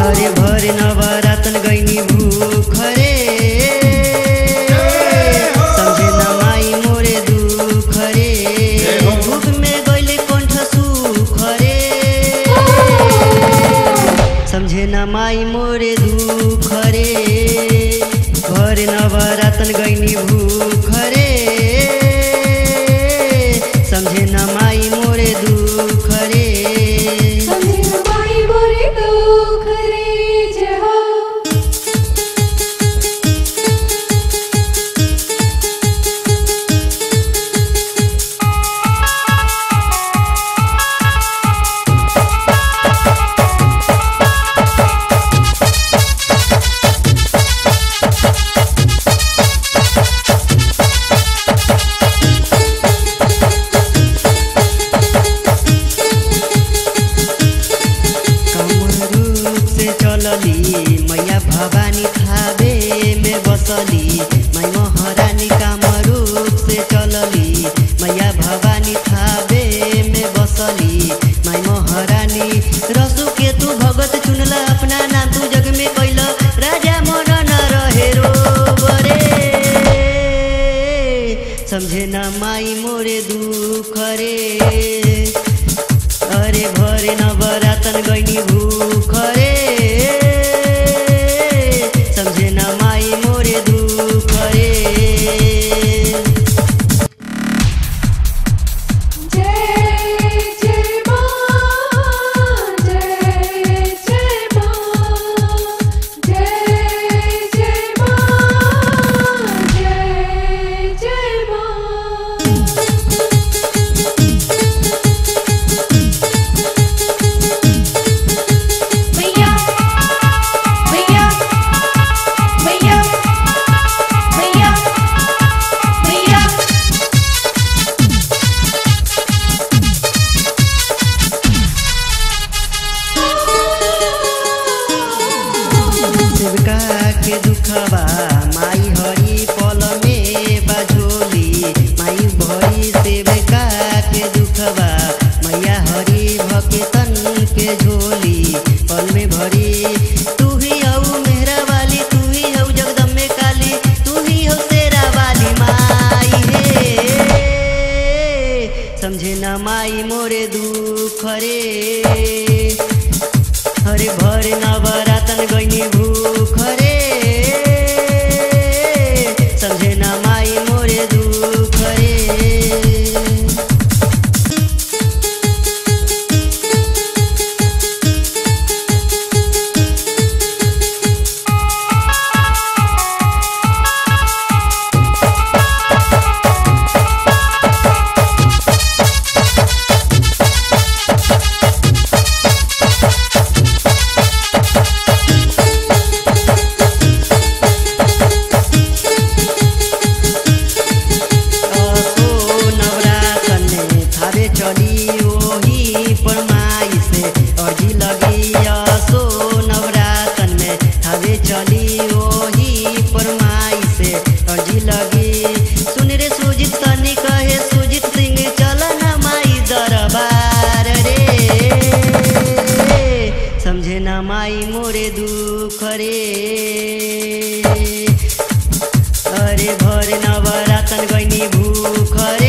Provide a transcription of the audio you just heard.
अरे भरे नवरातन गईनी भूख रे समझे न माई मोरे दुख रे भूख में गईले कंठ सुख रे समझे न माई मोरे दुख रे भरे नवरातन गईनी भूख रे समझे न माई मोरे दुख रे मैया भवानी थावे में बसली माई महारानी कामरूप से चलली मैया भवानी थावे में बसली माई महारानी रसू के तू भगत चुनला अपना नाम तू जग में कैला राजा मन न रहे रो बरे समझे न माई मोरे दुख रे अरे भरे नवरातन गईनी भूख रे समझे न माई मोरे दुख रे के दुखबा माई हरी पल में बाझोली माई भरी सेवका के दुखबा मैया हरी भकेतन के झोली पल में भरी तू ही हऊ मेहरा वाली तू ही हऊ जगदम्बे काली तू ही हो तेरा वाली माई हे समझे न माई मोरे दुख रे हरे भरे नवरातन गईनी भूख रे समझे न माई मोरे दुख रे चली ओही पर माई से अर्जी लगी असो नवरातन में थावे चली ओही पर माई से अर्जी लगी सुन रे सुजित तनी कहे सुजित सिंह चल न माई दरबार रे समझे न माई मोरे दुख रे अरे भरे नवरातन गईनी भूख रे